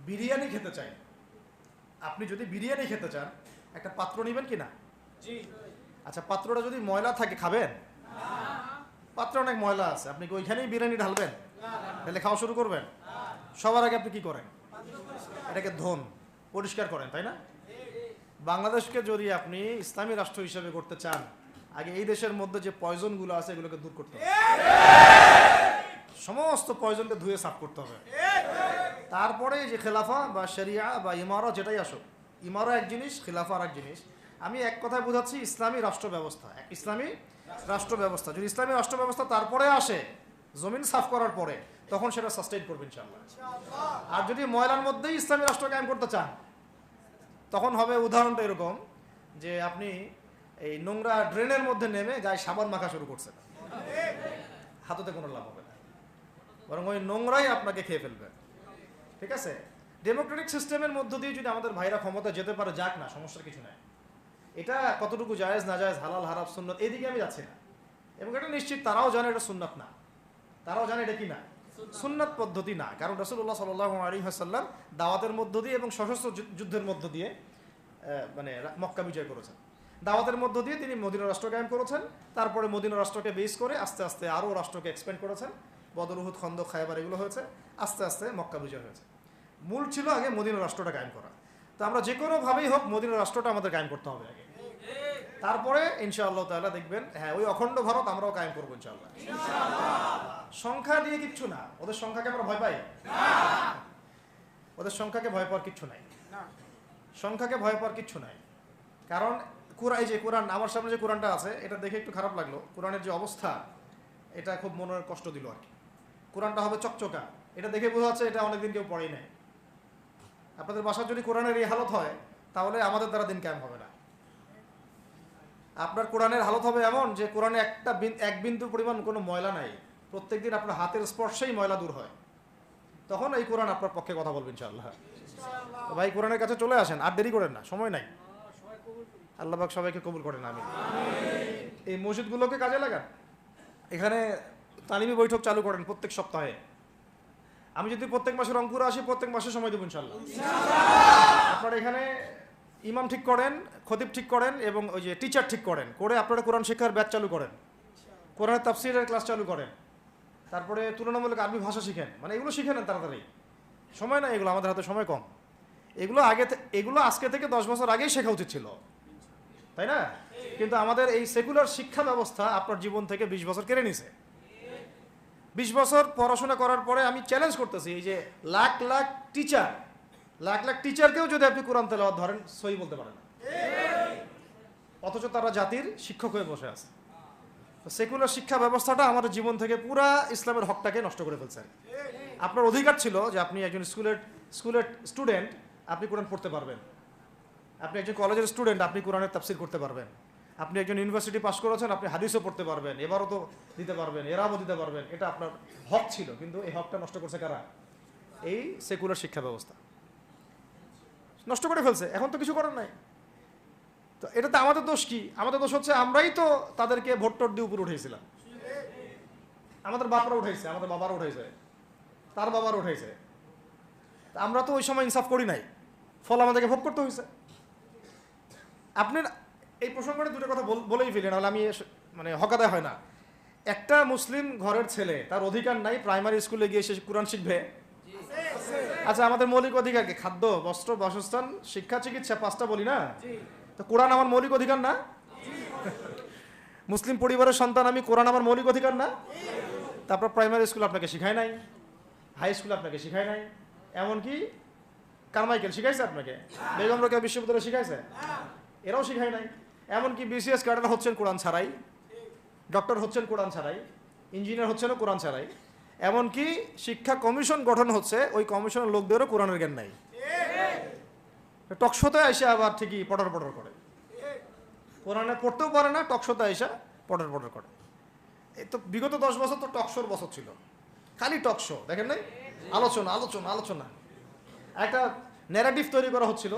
Speaker 1: বিরিয়ানি খেতে চাই, আপনি যদি বিরিয়ানি খেতে চান, একটা পাত্র নেবেন কি না? আচ্ছা, পাত্রটা যদি ময়লা থাকে খাবেন? পাত্র অনেক ময়লা আছে, আপনি কি ওইখানেই বিরিয়ানি ঢালবেন? তাহলে খাওয়া শুরু করবেন? সবার আগে আপনি কি করেন? এটাকে ধোন, পরিষ্কার করেন, তাই না? বাংলাদেশকে যদি আপনি ইসলামী রাষ্ট্র হিসেবে করতে চান, আগে এই দেশের মধ্যে যে পয়জনগুলো আছে এগুলোকে দূর করতে হবে, সমস্ত পয়জনকে ধুয়ে সাফ করতে হবে। তারপরে যে খেলাফা বা শরিয়া বা ইমারা যেটাই আসুক, ইমারা এক জিনিস, খেলাফা আর এক জিনিস। আমি এক কথায় বোঝাচ্ছি ইসলামী রাষ্ট্র ব্যবস্থা, ইসলামী রাষ্ট্র ব্যবস্থা। যদি ইসলামী রাষ্ট্র ব্যবস্থা তারপরে আসে, জমিন সাফ করার পরে, তখন সেটা সাস্টেইন করবে ইনশাআল্লাহ। আর যদি ময়লার মধ্যেই ইসলামী রাষ্ট্র কায়েম করতে চান, তখন হবে উদাহরণটা এরকম যে আপনি এই নোংরা ড্রেনের মধ্যে নেমে গায়ে সাবান মাখা শুরু করছেন, হাততে কোনো লাভ হবে না। বরং ওই নোংরাই আপনাকে খেয়ে ফেলবে। ঠিক আছে, ডেমোক্রেটিক সিস্টেমের মধ্য দিয়ে যদি আমাদের ভাইরা ক্ষমতা যেতে পারে, যাক না, সমস্যার কিছু নাই। এটা কতটুকু জায়েজ না জায়েজ, হালাল হারাম সুন্নাত, এদিকে আমি যাচ্ছি না। এবং এটা নিশ্চিত তারাও জানে এটা সুন্নাত না, তারাও জানে এটা কি না, সুন্নাত পদ্ধতি না। কারণ রাসূলুল্লাহ সাল্লাল্লাহু আলাইহি ওয়াসাল্লাম দাওয়াতের মধ্য দিয়ে এবং সশস্ত্র যুদ্ধের মধ্য দিয়ে মানে মক্কা বিজয় করেছেন। দাওয়াতের মধ্য দিয়ে তিনি মদিনা রাষ্ট্র কায়েম করেছেন। তারপরে মদিনা রাষ্ট্রকে বেস করে আস্তে আস্তে আরও রাষ্ট্রকে এক্সপ্যান্ড করেছেন। বদর, উহুদ, খন্দক, খায়বার এগুলো হয়েছে, আস্তে আস্তে মক্কা বিজয় হয়েছে। মূল ছিল আগে মদিনা রাষ্ট্রটা কায়েম করা। তো আমরা যে কোনোভাবেই হোক মদিনা রাষ্ট্রটা আমাদের কায়েম করতে হবে আগে, তারপরে ইনশাআল্লাহ তাআলা দেখবেন, হ্যাঁ, ওই অখণ্ড ভারত আমরাও কায়েম করবো ইনশাআল্লাহ। সংখ্যা দিয়ে কিচ্ছু না, ওদের সংখ্যাকে আমরা ভয় পাই না, ওদের সংখ্যাকে ভয় পাওয়ার কিচ্ছু নাই, সংখ্যাকে ভয় পাওয়ার কিচ্ছু নাই। কারণ এই যে কোরআন, আমার সামনে যে কোরআনটা আছে, এটা দেখে একটু খারাপ লাগলো। কোরআনের যে অবস্থা, এটা খুব মনের কষ্ট দিল আর কি। কোরআনটা হবে চকচকা, এটা দেখে বোঝা যাচ্ছে এটা অনেকদিন কেউ পড়েই নাই। আপনাদের বাসায় যদি কোরআনের এই হালত হয়, তাহলে আমাদের দ্বারা দিন কায়েম হবে না। আপনার কোরআনের হালত হবে এমন যে কোরআনে এক বিন্দু পরিমাণ কোনো ময়লা নাই, প্রত্যেকদিন আপনার হাতের স্পর্শেই ময়লা দূর হয়, তখন এই কোরআন আপনার পক্ষে কথা বলবে ইনশাআল্লাহ। তো ভাই, কোরআনের কাছে চলে আসেন, আর দেরি করেন না, সময় নাই। আল্লাহ পাক সবাইকে কবুল করেন, আমিন। এই মসজিদগুলোকে কাজে লাগান, এখানে তালিমি বৈঠক চালু করেন প্রত্যেক সপ্তাহে। আমি যদি প্রত্যেক মাসে রংপুরে আসি, প্রত্যেক মাসে সময় দেবো ইনশাআল্লাহ। আপনারা এখানে ইমাম ঠিক করেন, খতিব ঠিক করেন এবং ওই যে টিচার ঠিক করেন, করে আপনারা কোরআন শিক্ষার ব্যাচ চালু করেন, কোরআনের তাফসীরের ক্লাস চালু করেন, তারপরে তুলনামূলক আরবি ভাষা শিখেন। মানে এগুলো শিখে নেন তাড়াতাড়ি, সময় নাই এগুলো, আমাদের হাতে সময় কম। এগুলো আজকে থেকে 10 বছর আগেই শেখা উচিত ছিল, তাই না? কিন্তু আমাদের এই সেকুলার শিক্ষা ব্যবস্থা আপনার জীবন থেকে 20 বছর কেড়ে নিছে। 20 বছর পড়াশোনা করার পরে আমি চ্যালেঞ্জ করতেছি, এই যে লাখ লাখ টিচারকেও যদি আপনি কোরআন তেলাওয়াত ধরেন, সহি বলতে পারেন না, অথচ তারা জাতির শিক্ষক হয়ে বসে আছে। সেকুলার শিক্ষা ব্যবস্থাটা আমাদের জীবন থেকে পুরা ইসলামের হকটাকে নষ্ট করে ফেলছে। আপনার অধিকার ছিল যে আপনি একজন স্কুলের স্টুডেন্ট, আপনি কোরআন পড়তে পারবেন। আপনি একজন কলেজের স্টুডেন্ট, আপনি কোরআনের তাফসীর করতে পারবেন। আপনি একজন ইউনিভার্সিটি পাস করেছেন, আপনি হাদিসও পড়তে পারবেন, এবারও তো দিতে পারবেন, এরাও দিতে পারবেন। এটা আপনার হক ছিল, কিন্তু এই হকটা নষ্ট করছে কারা? এই সেকুলার শিক্ষা ব্যবস্থা নষ্ট করে ফেলছে। এখন তো কিছু করার নাই। তো এটাতে আমাদের দোষ কি? আমাদের দোষ হচ্ছে আমরাই তো তাদেরকে ভোট টোট দিয়ে উপরে উঠেছিলাম। আমাদের বাপরা উঠাইছে, আমাদের বাবারা উঠাইছে, তার বাবার উঠাইছে। আমরা তো ওই সময় ইনসাফ করি নাই, ফলে আমাদেরকে ভোগ করতে হয়েছে। আপনি এই প্রসঙ্গে দুটো কথা বলেই ফেলি, নাহলে আমি মানে হকাদায় হয় না। একটা মুসলিম ঘরের ছেলে, তার অধিকার নাই প্রাইমারি স্কুলে গিয়ে সে কোরআন শিখবে? আচ্ছা, আমাদের মৌলিক অধিকার কি? খাদ্য, বস্ত্র, বাসস্থান, শিক্ষা, চিকিৎসা, 5টা বলি না? তো কোরআন আমার মৌলিক অধিকার না? মুসলিম পরিবারের সন্তান আমি, কোরআন আমার মৌলিক অধিকার না? তারপর প্রাইমারি স্কুল আপনাকে শিখায় নাই, হাই স্কুল আপনাকে শিখায় নাই, এমনকি কারমাইকেল শিখাইছে আপনাকে, বেগম রোকেয়া বিশ্ববিদ্যালয় শিখাইছে? এরাও শিখায় নাই। এমনকি বিসিএস ক্যাডার হচ্ছেন কোরআন ছাড়াই, ডক্টর হচ্ছেন কোরআন ছাড়াই, ইঞ্জিনিয়ার হচ্ছেনও কোরআন ছাড়াই। এমনকি শিক্ষা কমিশন গঠন হচ্ছে, ওই কমিশনের লোকদেরও কোরআনের জ্ঞান নাই। টকশোতে আইসা আবার ঠিকই পটর করে, কোরআনে পড়তেও পারে না, টকশোতে আইসা পটর করে। এই তো বিগত 10 বছর তো টকশোর বছর ছিল, খালি টকশো, দেখেন নাই? আলোচনা একটা ন্যারেটিভ তৈরি করা হচ্ছিল,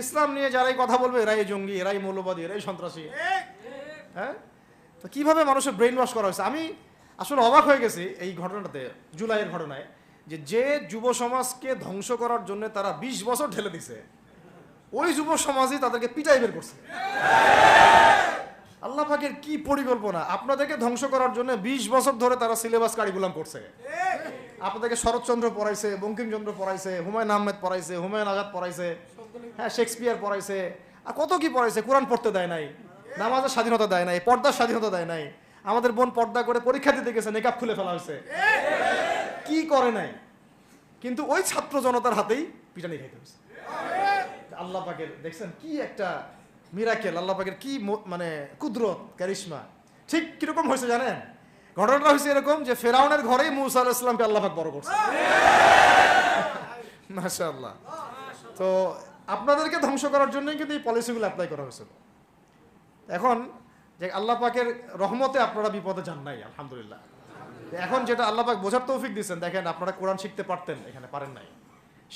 Speaker 1: ইসলাম নিয়ে যারাই কথা বলবে এরাই জঙ্গি, এরাই মৌলবাদী, এরাই সন্ত্রাসী। হ্যাঁ, তো কিভাবে মানুষের ব্রেইন ওয়াশ করা হয়েছে। আমি আসলে অবাক হয়ে গেছি এই ঘটনাতে, জুলাইয়ের ঘটনায়, যে যুব সমাজকে ধ্বংস করার জন্য তারা 20 বছর ঢেলে দিছে, ওই যুব সমাজই তাদেরকে পিটাই বের করছে। আল্লাহ পাকের কি পরিকল্পনা! আপনাদেরকে ধ্বংস করার জন্য 20 বছর ধরে তারা সিলেবাস কারিকুলাম করছে। আপনাদেরকে শরৎচন্দ্র পড়াইছে, বঙ্কিমচন্দ্র পড়াইছে, হুমায়ুন আহমেদ পড়াইছে, হুমায়ুন আজাদ পড়াইছে, হ্যাঁ, শেক্সপিয়ার পড়াইছে, আর কত কি পড়াইছে। কোরআন পড়তে দেয় নাই, নামাজের স্বাধীনতা দেয় নাই, পর্দার স্বাধীনতা দেয় নাই। আমাদের বোন পর্দা করে পরীক্ষা দিতে গেছে, নেকাব খুলে ফেলা হয়েছে, কি করে নাই। কিন্তু ওই ছাত্র জনতার হাতেই পিটানি খাইতে হয়েছে। আল্লাহ পাকের দেখছেন কি একটা মিরাকেল, আল্লাহ পাকের কি মানে কুদরত, কারিশমা। ঠিক কিরকম হয়েছে জানেন? ঘটনাটা হয়েছে এরকম যে ফেরাউনের ঘরেই মুসা আলাইহিস সালামকে আল্লাহ পাক বড় করছে। মাশাআল্লাহ। তো আপনাদেরকে ধ্বংস করার জন্যই কিন্তু এই পলিসিগুলো অ্যাপ্লাই করা হয়েছিল। এখন যে আল্লাহ পাকের রহমতে আপনারা বিপদে যান নাই, আলহামদুলিল্লাহ। এখন যেটা আল্লাহ পাক বোঝার তৌফিক দিচ্ছেন, দেখেন আপনারা কোরআন শিখতে পারতেন, এখানে পারেন নাই।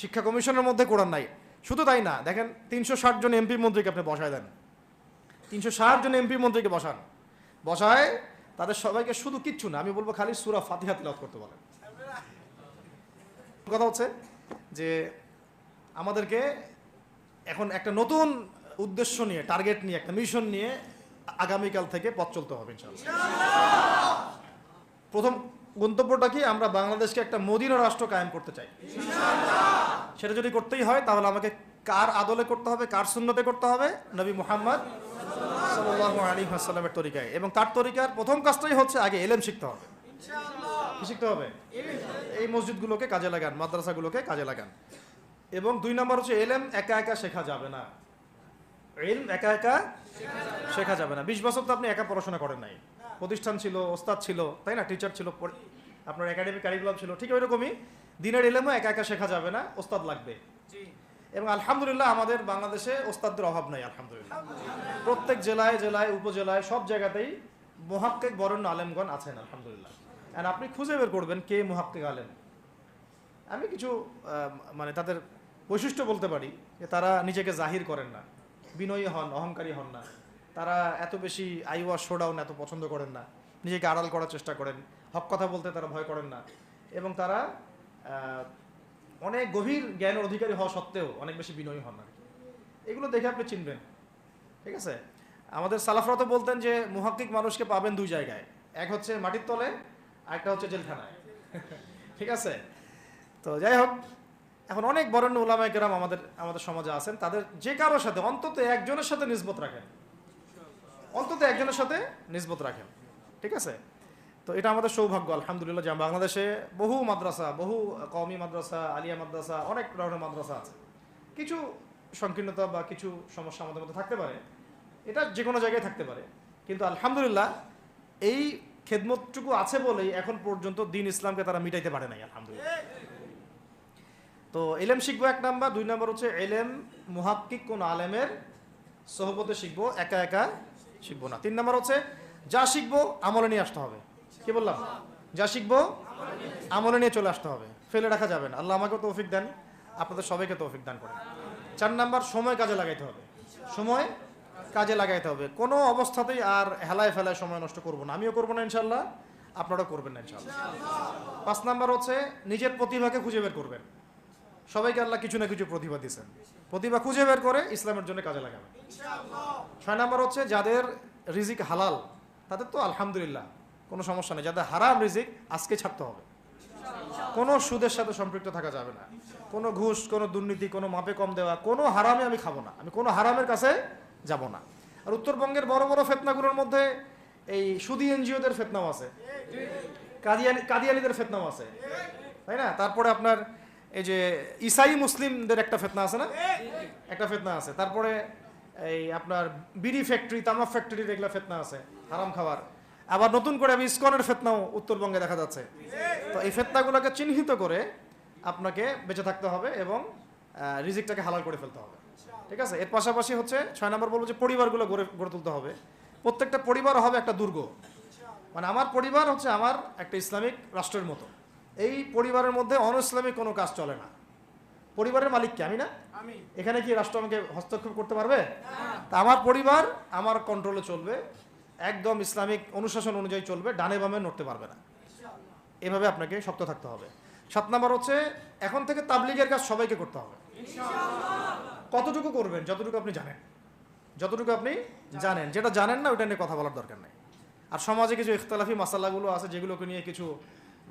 Speaker 1: শিক্ষা কমিশনের মধ্যে কোরআন নাই। শুধু তাই না, দেখেন 360 জন এমপি মন্ত্রীকে আপনি বসায় দেন, 360 জন এমপি মন্ত্রীকে বসায় তাদের সবাইকে শুধু কিচ্ছু না, আমি বলবো খালি সূরা ফাতিহা তিলাওয়াত করতে বলেন। কথা হচ্ছে যে আমাদেরকে এখন একটা নতুন উদ্দেশ্য নিয়ে, টার্গেট নিয়ে, একটা মিশন নিয়ে আগামীকাল থেকে পথ চলতে হবে ইনশাআল্লাহ। প্রথম গন্তব্যটা কি? আমরা বাংলাদেশকে একটা মদিনা রাষ্ট্র কায়েম করতে চাই। সেটা যদি করতেই হয় তাহলে আমাকে কার আদলে করতে হবে, কার সুন্নতে করতে হবে? নবী মুহাম্মদ সাল্লাল্লাহু আলাইহি ওয়াসাল্লামের তরিকায়। এবং তার তরিকার প্রথম কাজটাই হচ্ছে আগে ইলম শিখতে হবে। কি শিখতে হবে? এই মসজিদগুলোকে কাজে লাগান, মাদ্রাসাগুলোকে কাজে লাগান। এবং 2 নম্বর হচ্ছে ইলম একা একা শেখা যাবে না। ইলম একা একা শেখা যাবে না। 20 বছর তো আপনি একা পড়াশোনা করেন নাই, প্রতিষ্ঠান ছিল, ওস্তাদ ছিল, তাই না, টিচার ছিল, আপনার একাডেমিক কারিকুলাম ছিল। ঠিক ওইরকমই দিনের ইলমও একা একা শেখা যাবে না, ওস্তাদ লাগবে। এবং আলহামদুলিল্লাহ আমাদের বাংলাদেশে ওস্তাদদের অভাব নাই, আলহামদুলিল্লাহ। প্রত্যেক জেলায় জেলায় উপজেলায় সব জায়গাতেই মুহাক্কিক বরেণ্য আলেমগণ আছেন, আলহামদুলিল্লাহ। আর আপনি খুঁজে বের করবেন কে মুহাক্কিক আলেম। আমি কিছু মানে তাদের বৈশিষ্ট্য বলতে পারি যে তারা নিজেকে জাহির করেন না, বিনয়ী হন, অহংকারী হন না, তারা এত বেশি আইওয়া শোডাউন এত পছন্দ করেন না, নিজেকে আড়াল করার চেষ্টা করেন, হক কথা বলতে তারা ভয় করেন না, এবং তারা অনেক গভীর জ্ঞানের অধিকারী হওয়া সত্ত্বেও অনেক বেশি বিনয়ী হন না। এগুলো দেখে আপনি চিনবেন, ঠিক আছে। আমাদের সালাফরা তো বলতেন যে মুহাক্কিক মানুষকে পাবেন 2 জায়গায়, এক হচ্ছে মাটির তলে, আরেকটা হচ্ছে জেলখানায়, ঠিক আছে। তো যাই হোক, এখন অনেক বরেণ্য উলামায়ে কেরাম আমাদের সমাজে আছেন, তাদের যে কারোর সাথে অন্তত একজনের সাথে নিসবত রাখেন, অন্তত একজনের সাথে নিসবত রাখেন, ঠিক আছে। তো এটা আমাদের সৌভাগ্য আলহামদুলিল্লাহ যে বাংলাদেশে বহু মাদ্রাসা, বহু কওমি মাদ্রাসা, আলিয়া মাদ্রাসা, অনেক ধরনের মাদ্রাসা আছে। কিছু সংকীর্ণতা বা কিছু সমস্যা আমাদের মধ্যে থাকতে পারে, এটা যে কোনো জায়গায় থাকতে পারে, কিন্তু আলহামদুলিল্লাহ এই খেদমতটুকু আছে বলেই এখন পর্যন্ত দ্বীন ইসলামকে তারা মিটাইতে পারে নাই, আলহামদুলিল্লাহ। তো ইলম শিখবো 1 নাম্বার। 2 নাম্বার হচ্ছে ইলম মুহাক্কিক কোন আলেমের সোহবতে শিখবো, একা একা শিখবো না। 3 নাম্বার হচ্ছে যা শিখবো আমলে নিয়ে আসতে হবে। কি বললাম? যা শিখবো আমলে নিয়ে চলে আসতে হবে, ফেলে রাখা যাবে না। আল্লাহ আমাকে তৌফিক দেন, আপনাদের সবাইকে তৌফিক দান করেন। 4 নাম্বার সময় কাজে লাগাইতে হবে, সময় কাজে লাগাইতে হবে। কোনো অবস্থাতেই আর হেলায় ফেলায় সময় নষ্ট করবো না, আমিও করবো না ইনশাল্লাহ, আপনারাও করবেন না ইনশাল্লাহ। 5 নাম্বার হচ্ছে নিজের প্রতিভাকে খুঁজে বের করবেন। সবাইকে আল্লাহ কিছু না কিছু প্রতিভা দিয়েছেন, প্রতিভা খুঁজে বের করে ইসলামের জন্য কাজে লাগাবেন। 6 নাম্বার হচ্ছে যাদের রিজিক হালাল তাদের তো আলহামদুলিল্লাহ কোনো সমস্যা নেই, যাদের হারাম রিজিক আজকে ছাড়তে হবে। কোনো সুদের সাথে সম্পৃক্ত থাকা যাবে না, কোনো ঘুষ, কোনো দুর্নীতি, কোনো মাপে কম দেওয়া, কোনো হারামে আমি খাবো না, আমি কোনো হারামের কাছে যাব না। আর উত্তরবঙ্গের বড় বড় ফেতনাগুলোর মধ্যে এই সুদী এনজিওদের ফেতনাও আছে, কাদিয়ানিদের ফেতনাও আছে, তাই না। তারপরে আপনার এই যে ইসাই মুসলিমদের একটা ফেতনা আছে না, একটা ফেতনা আছে। তারপরে এই আপনার বিড়ি ফ্যাক্টরি, তামাক ফ্যাক্টরির এগুলা ফেতনা আছে, হারাম খাবার। আবার নতুন করে আমি ইসকনের ফেতনাও উত্তরবঙ্গে দেখা যাচ্ছে। তো এই ফেতনাগুলোকে চিহ্নিত করে আপনাকে বেঁচে থাকতে হবে এবং রিজিকটাকে হালাল করে ফেলতে হবে, ঠিক আছে। এর পাশাপাশি হচ্ছে 6 নম্বর বলবো যে পরিবারগুলো গড়ে তুলতে হবে। প্রত্যেকটা পরিবার হবে একটা দুর্গ, মানে আমার পরিবার হচ্ছে আমার একটা ইসলামিক রাষ্ট্রের মতো। এই পরিবারের মধ্যে অনইসলামিক কোনো কাজ চলে না। পরিবারের মালিক কি? আমি না? এখানে কি রাষ্ট্র আমাকে হস্তক্ষেপ করতে পারবে? তা আমার পরিবার আমার কন্ট্রোলে চলবে, একদম ইসলামিক অনুশাসন অনুযায়ী চলবে, ডানে বামে নড়তে পারবে না। এভাবে আপনাকে শক্ত থাকতে হবে। 7 নম্বর হচ্ছে এখন থেকে তাবলীগের কাজ সবাইকে করতে হবে। কতটুকু করবেন? যতটুকু আপনি জানেন, যতটুকু আপনি জানেন। যেটা জানেন না ওটা নিয়ে কথা বলার দরকার নেই। আর সমাজে কিছু ইখতিলাফি মাসালাগুলো আছে যেগুলোকে নিয়ে কিছু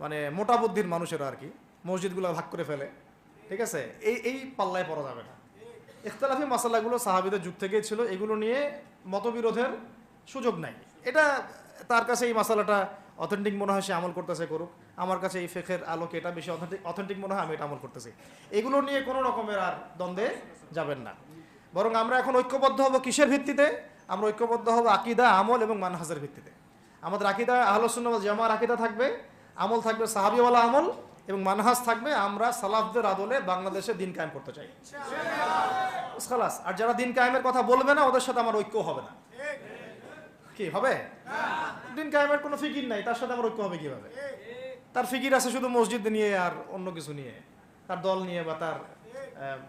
Speaker 1: মানে মোটা বুদ্ধির মানুষেরা আর কি মসজিদগুলো ভাগ করে ফেলে, ঠিক আছে। এই পাল্লায় পড়া যাবে না। ইখতিলাফি মাসালাগুলো সাহাবীদের যুগ থেকেই ছিল, এগুলো নিয়ে মতবিরোধের সুযোগ নাই। এটা তার কাছে এই মাসালাটা অথেন্টিক মনে হয়, সে আমল করতেছে, করুক। আমার কাছে এই ফিকহের আলোকে এটা বেশি অথেন্টিক মনে হয়, আমি এটা আমল করতেছি। এগুলো নিয়ে কোনো রকমের আর দ্বন্দ্বে যাবেন না। বরং আমরা এখন ঐক্যবদ্ধ হব কিসের ভিত্তিতে? আমরা ঐক্যবদ্ধ হব আকীদা, আমল এবং মানহাজের ভিত্তিতে। আমাদের আকীদা আহলুস সুন্নাহ ওয়াল জামাআর আকীদা থাকবে, আমল থাকবে সাহাবীওয়ালা আমল, এবং মানহাজ থাকবে আমরা সালাফদের আদলে বাংলাদেশে দিন কায়েম করতে চাই, খালাস। আর যারা দিন কায়েমের কথা বলবে না ওদের সাথে আমার ঐক্য হবে না। কি হবে? দিন কায়েমের কোনো ফিকির নাই, তার সাথে আমার ঐক্য হবে কিভাবে? তার ফিকির আছে শুধু মসজিদ নিয়ে আর অন্য কিছু নিয়ে, তার দল নিয়ে বা তার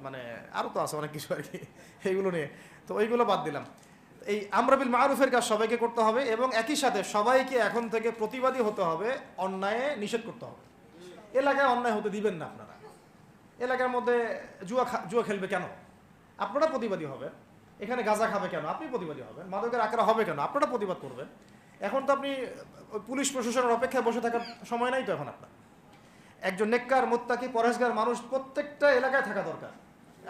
Speaker 1: মানে আরও তো আছে অনেক কিছু আর কি, এইগুলো নিয়ে। তো ওইগুলো বাদ দিলাম। এই আমর বিল মারুফের কাজ সবাইকে করতে হবে এবং একই সাথে সবাইকে এখন থেকে প্রতিবাদী হতে হবে, অন্যায়ে নিষেধ করতে হবে। এলাকায় অন্যায় হতে দিবেন না আপনারা। এলাকার মধ্যে জুয়া খেলবে কেন? আপনারা প্রতিবাদী হবেন। এখানে গাঁজা খাবে কেন? আপনি প্রতিবাদী হবেন। মাদকের আকারা হবে কেন? আপনারা প্রতিবাদ করবেন। এখন তো আপনি পুলিশ প্রশাসনের অপেক্ষায় বসে থাকার সময় নাই তো এখন আপনার। একজন নেককার, মুত্তাকি, পরহেজগার মানুষ প্রত্যেকটা এলাকায় থাকা দরকার।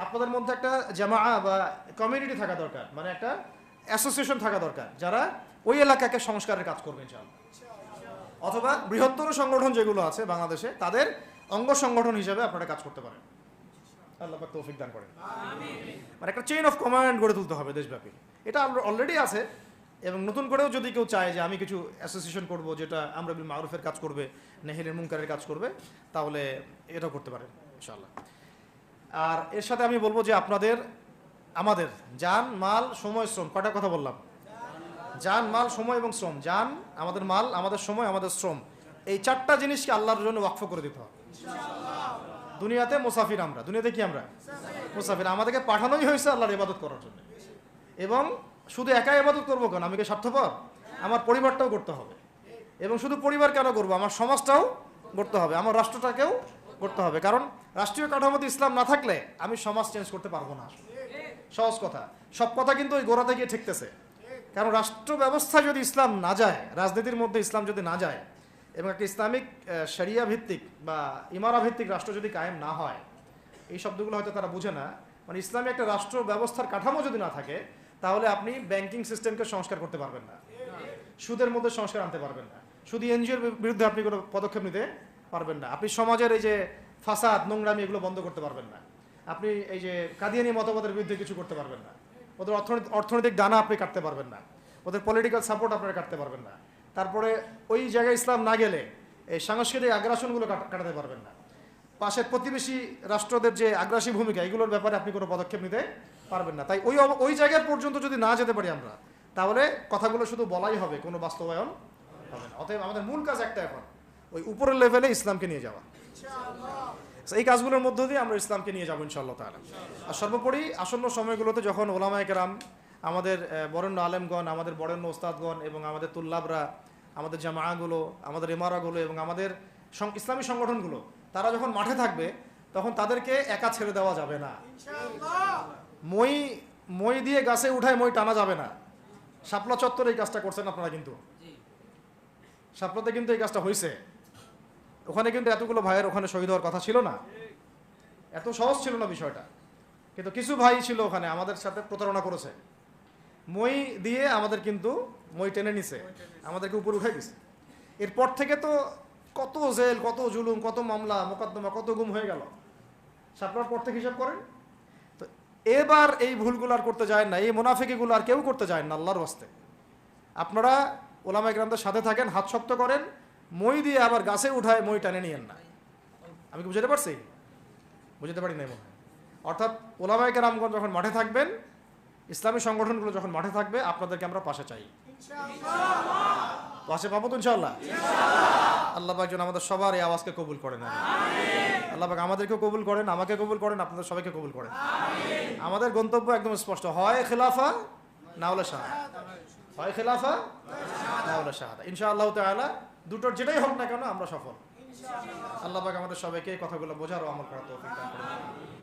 Speaker 1: আপনাদের মধ্যে একটা জামাআ বা কমিউনিটি থাকা দরকার, মানে একটা অ্যাসোসিয়েশন থাকা দরকার, যারা ওই এলাকাকে সংস্কারের কাজ করবে ইনশাআল্লাহ। অথবা বৃহত্তর সংগঠন যেগুলো আছে বাংলাদেশে, তাদের অঙ্গ সংগঠন হিসেবে আপনারা কাজ করতে পারেন। আল্লাহ পাক তৌফিক দান করেন। মানে একটা চেইন অফ কমান্ড গড়ে তুলতে হবে দেশব্যাপী। এটা অলরেডি আছে এবং নতুন করেও যদি কেউ চায় যে আমি কিছু অ্যাসোসিয়েশন করব যেটা আমর বিল মারুফের কাজ করবে, নেহির মুনকারের কাজ করবে, তাহলে এটাও করতে পারেন ইনশাআল্লাহ। আর এর সাথে আমি বলবো যে আমাদের জান, মাল, সময়, শ্রম, কয়টা কথা বললাম? জান, মাল, সময় এবং শ্রম। জান, আমাদের মাল, আমাদের সময়, আমাদের শ্রম, এই চারটা জিনিসকে আল্লাহর জন্য ওয়াকফ করে দিতে হবে। দুনিয়াতে মুসাফির আমরা, দুনিয়াতে কি আমরা মুসাফির। আমাদেরকে পাঠানোই হয়েছে আল্লাহর ইবাদত করার জন্য। এবং শুধু একাই ইবাদত করবো কেন? আমি কি স্বার্থপর? আমার পরিবারটাও করতে হবে। এবং শুধু পরিবার কেন করবো? আমার সমাজটাও করতে হবে, আমার রাষ্ট্রটাকেও করতে হবে। কারণ রাষ্ট্রীয় কাঠামোতে ইসলাম না থাকলে আমি সমাজ চেঞ্জ করতে পারবো না। সহজ কথা, সব কথা কিন্তু ওই গোড়াতে গিয়ে ঠেকতেছে। কারণ রাষ্ট্র ব্যবস্থা যদি ইসলাম না যায়, রাজনীতির মধ্যে ইসলাম যদি না যায়, এবং একটা ইসলামিক শরিয়া ভিত্তিক বা ইমারা ভিত্তিক রাষ্ট্র যদি কায়েম না হয়, এই শব্দগুলো হয়তো তারা বুঝে না। মানে ইসলামী একটা রাষ্ট্র ব্যবস্থার কাঠামো যদি না থাকে, তাহলে আপনি ব্যাংকিং সিস্টেমকে সংস্কার করতে পারবেন না, সুদের মধ্যে সংস্কার আনতে পারবেন না, শুধু এনজিওর বিরুদ্ধে আপনি কোনো পদক্ষেপ নিতে পারবেন না, আপনি সমাজের এই যে ফাসাদ, নোংরামি, এগুলো বন্ধ করতে পারবেন না, আপনি এই যে কাদিয়ানি মতবাদের বিরুদ্ধে কিছু করতে পারবেন না, ওদের অর্থনৈতিক দানা আপনি কাটতে পারবেন না, ওদের পলিটিক্যাল সাপোর্ট আপনারা কাটতে পারবেন না। তারপরে ওই জায়গায় ইসলাম না গেলে এই সাংস্কৃতিক আগ্রাসনগুলো কাটাতে পারবেন না। পাশের প্রতিবেশী রাষ্ট্রদের যে আগ্রাসী ভূমিকা, এগুলোর ব্যাপারে আপনি কোনো পদক্ষেপ নিতে পারবেন না। তাই ওই জায়গার পর্যন্ত যদি না যেতে পারি আমরা, তাহলে কথাগুলো শুধু বলাই হবে, কোনো বাস্তবায়ন হবে না। অতএব আমাদের মূল কাজ একটা, এখন ওই উপরের লেভেলে ইসলামকে নিয়ে যাওয়া। এই কাজগুলোর মধ্য দিয়ে আমরা ইসলামকে নিয়ে যাবো ইনশাআল্লাহ তাআলা। আর সর্বোপরি আসন্ন সময়গুলোতে যখন ওলামায়ে কেরাম, আমাদের বরেণ্য আলেমগণ, আমাদের বরেণ্য ওস্তাদগণ এবং আমাদের তুল্লাবরা, আমাদের জামাআগুলো, আমাদের ইমারাগুলো এবং আমাদের ইসলামী সংগঠনগুলো, তারা যখন মাঠে থাকবে, তখন তাদেরকে একা ছেড়ে দেওয়া যাবে না। মই দিয়ে গাছে উঠায় মই টানা যাবে না। শাপলা চত্বরে এই কাজটা করছেন আপনারা, কিন্তু শাপলাতে কিন্তু এই কাজটা হয়েছে। ওখানে কিন্তু এতগুলো ভাইয়ের ওখানে শহীদ হওয়ার কথা ছিল না, এত সহজ ছিল না বিষয়টা। কিন্তু কিছু ভাই ছিল ওখানে, আমাদের সাথে প্রতারণা করেছে, মই দিয়ে আমাদের কিন্তু মই টেনে নিছে, আমাদেরকে উপরে উঠাই দিছে। এরপর থেকে তো কত জেল, কত জুলুম, কত মামলা মোকদ্দমা, কত গুম হয়ে গেল। শাপলার পর থেকে হিসাব করেন তো। এবার এই ভুলগুলো আর করতে যায় না, এই মুনাফিকিগুলো আর কেউ করতে যায় না। আল্লাহর ওয়াস্তে আপনারা ওলামায়ে কেরামদের সাথে থাকেন, হাত শক্ত করেন, মই দিয়ে আবার গাছে উঠায় মই টানে নিয়েন না। আমি কি বুঝতে পারছি? বুঝতে পারি নাই মনে হয়। অর্থাৎ ওলামায়ে কেরামগণ যখন মাঠে থাকবেন, ইসলামী সংগঠনগুলো যখন মাঠে থাকবে, আপনাদেরকে আমরা পাশে চাই। পাশে পাবো তো ইনশাআল্লাহ। আল্লাহ পাক যেন আমাদের সবার এই আওয়াজকে কবুল করেন। আল্লাহ পাক আমাদেরকেও কবুল করেন, আমাকে কবুল করেন, আপনাদের সবাইকে কবুল করেন। আমাদের গন্তব্য একদম স্পষ্ট, হয় খেলাফা না হলে শাহাদা, হয় খেলাফা না হলে শাহাদা। ইনশাআল্লাহ তাআলা দুটোর যেটাই হোক না কেন আমরা সফল। আল্লাহ পাক আমাদের সবাইকে এই কথাগুলো বোঝার ও আমল করার তৌফিক দান করুন।